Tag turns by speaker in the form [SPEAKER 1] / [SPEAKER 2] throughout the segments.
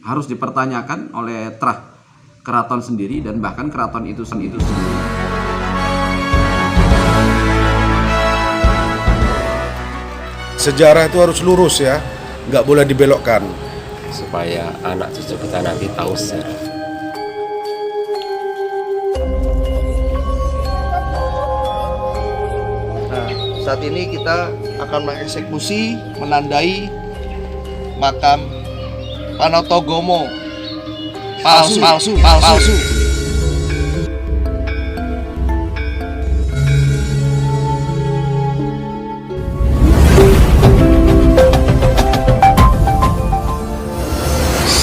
[SPEAKER 1] harus dipertanyakan oleh trah keraton sendiri dan bahkan keraton itu sendiri.
[SPEAKER 2] Sejarah itu harus lurus ya, nggak boleh dibelokkan.
[SPEAKER 3] Supaya anak cucu kita nanti tahu sejarah.
[SPEAKER 4] Nah, saat ini kita akan mengeksekusi, menandai makam Panotogomo palsu.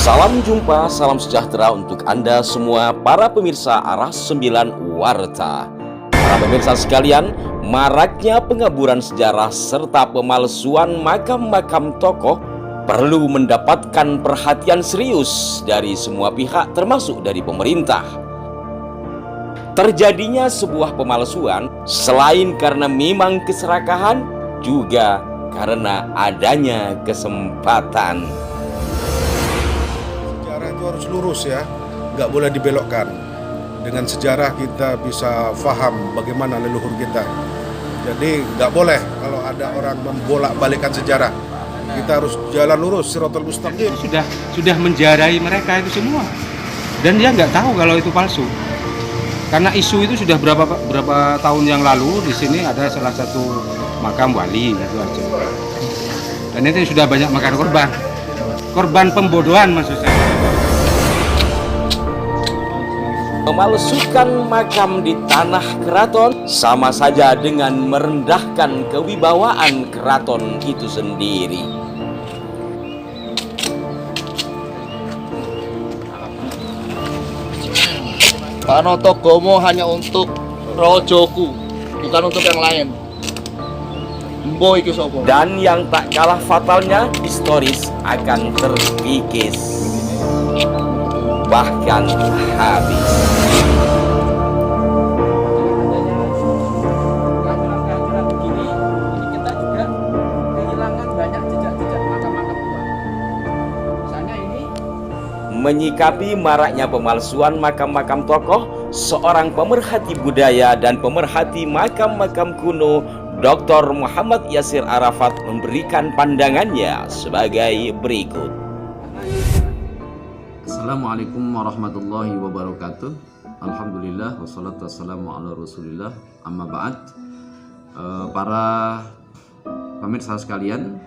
[SPEAKER 5] Salam jumpa, salam sejahtera untuk Anda semua para pemirsa Aras 9 Warta. Para pemirsa sekalian, maraknya pengaburan sejarah serta pemalsuan makam-makam tokoh perlu mendapatkan perhatian serius dari semua pihak termasuk dari pemerintah. Terjadinya sebuah pemalsuan selain karena memang keserakahan, juga karena adanya kesempatan.
[SPEAKER 2] Sejarah itu harus lurus ya, nggak boleh dibelokkan. Dengan sejarah kita bisa paham bagaimana leluhur kita. Jadi nggak boleh kalau ada orang membolak-balikan sejarah. Kita harus jalan lurus, Shirathul Mustaqim.
[SPEAKER 6] Sudah menjarahi mereka itu semua, dan dia nggak tahu kalau itu palsu. Karena isu itu sudah berapa tahun yang lalu di sini ada salah satu makam wali itu aja. Dan itu sudah banyak makan korban pembodohan maksud saya.
[SPEAKER 5] Memalsukan makam di tanah keraton sama saja dengan merendahkan kewibawaan keraton itu sendiri.
[SPEAKER 4] Panotogomo hanya untuk rojoku, bukan untuk yang lain. Embo iki sapa?
[SPEAKER 5] Dan yang tak kalah fatalnya, historis akan terkikis, bahkan habis.
[SPEAKER 1] Kita juga kehilangan banyak jejak-jejak makam-makam tua. Misalnya ini.
[SPEAKER 5] Menyikapi maraknya pemalsuan makam-makam tokoh, seorang pemerhati budaya dan pemerhati makam-makam kuno, Dr. Muhammad Yasir Arafat memberikan pandangannya sebagai berikut.
[SPEAKER 1] Assalamualaikum warahmatullahi wabarakatuh. Alhamdulillah wassalatu wassalamu ala rasulillah, amma ba'd. Para pemirsa sekalian,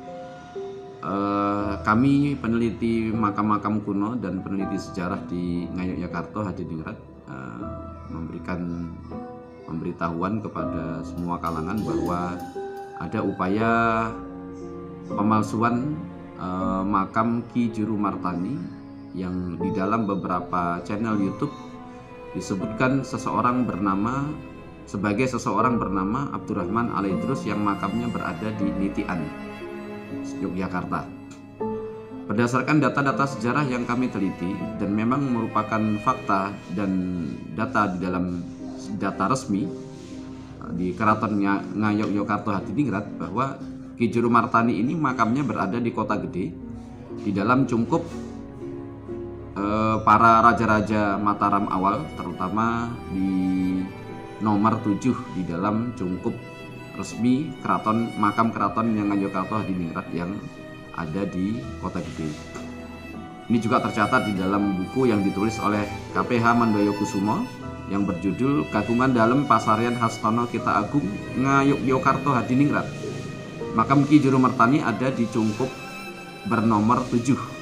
[SPEAKER 1] kami peneliti makam-makam kuno dan peneliti sejarah di Ngayogyakarta Hadiningrat memberikan pemberitahuan kepada semua kalangan bahwa ada upaya pemalsuan makam Ki Juru Martani yang di dalam beberapa channel YouTube disebutkan seseorang bernama Abdurrahman Al-Idrus yang makamnya berada di Nitian, Yogyakarta. Berdasarkan data-data sejarah yang kami teliti dan memang merupakan fakta dan data di dalam data resmi di Keraton Ngayogyakarta Hadiningrat bahwa Ki Juru Martani ini makamnya berada di Kota Gede di dalam cungkup para raja-raja Mataram awal, terutama di nomor 7 di dalam cungkup resmi makam keraton yang Ngayogyakarta Hadiningrat yang ada di Kota Gede. Ini juga tercatat di dalam buku yang ditulis oleh KPH Mandoyo Kusumo yang berjudul Kagungan Dalem Pasarian Hastono Kita Agung Ngayogyakarta Hadiningrat. Makam Ki Juru Martani ada di cungkup bernomor 7.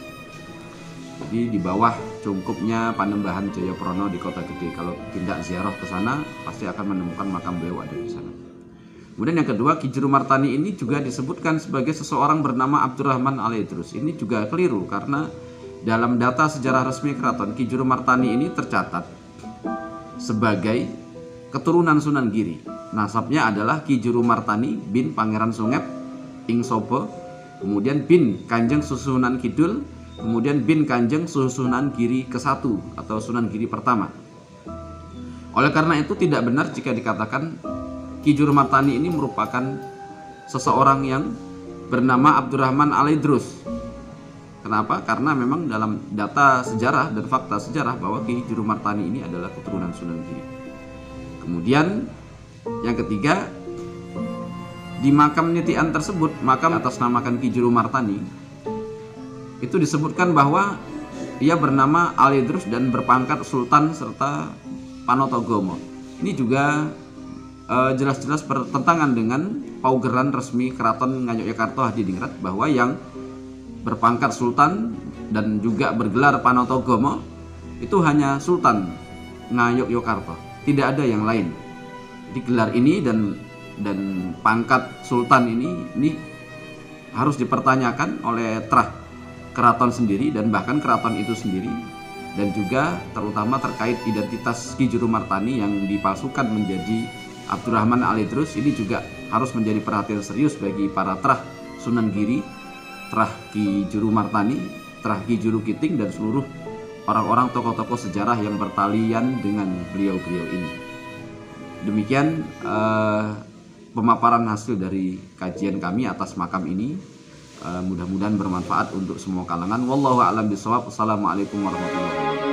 [SPEAKER 1] Jadi di bawah cungkupnya Panembahan Jayaprono di Kota Gede. Kalau tindak ziarah ke sana pasti akan menemukan makam beliau ada di sana. Kemudian yang kedua, Ki Juru Martani ini juga disebutkan sebagai seseorang bernama Abdurrahman Al-Idrus. Ini juga keliru karena dalam data sejarah resmi keraton, Ki Juru Martani ini tercatat sebagai keturunan Sunan Giri. Nasabnya adalah Ki Juru Martani bin Pangeran Sungep ing Sobo, kemudian bin Kanjeng Susunan Kidul, kemudian bin Kanjeng Susunan Giri ke-1 atau Sunan Giri pertama. Oleh karena itu tidak benar jika dikatakan Ki Juru Martani ini merupakan seseorang yang bernama Abdurrahman Al-Idrus. Kenapa? Karena memang dalam data sejarah dan fakta sejarah bahwa Ki Juru Martani ini adalah keturunan Sunan Giri. Kemudian yang ketiga, di makam nitian tersebut, makam atas namakan Ki Juru Martani, itu disebutkan bahwa ia bernama Alidrus dan berpangkat Sultan serta Panotogomo. Ini juga jelas-jelas bertentangan dengan paugeran resmi Keraton Ngayogyakarta Hadiningrat bahwa yang berpangkat Sultan dan juga bergelar Panotogomo itu hanya Sultan Ngayogyakarta, tidak ada yang lain. Di gelar ini dan pangkat Sultan ini harus dipertanyakan oleh Trah Keraton sendiri dan bahkan keraton itu sendiri, dan juga terutama terkait identitas Ki Juru Martani yang dipalsukan menjadi Abdurrahman Alidrus. Ini juga harus menjadi perhatian serius bagi para Trah Sunan Giri, Trah Ki Juru Martani, Trah Ki Juru Kiting, dan seluruh orang-orang tokoh-tokoh sejarah yang bertalian dengan beliau-beliau ini. Demikian pemaparan hasil dari kajian kami atas makam ini. Mudah-mudahan bermanfaat untuk semua kalangan. Wallahu a'lam bishawab. Assalamualaikum warahmatullahi wabarakatuh.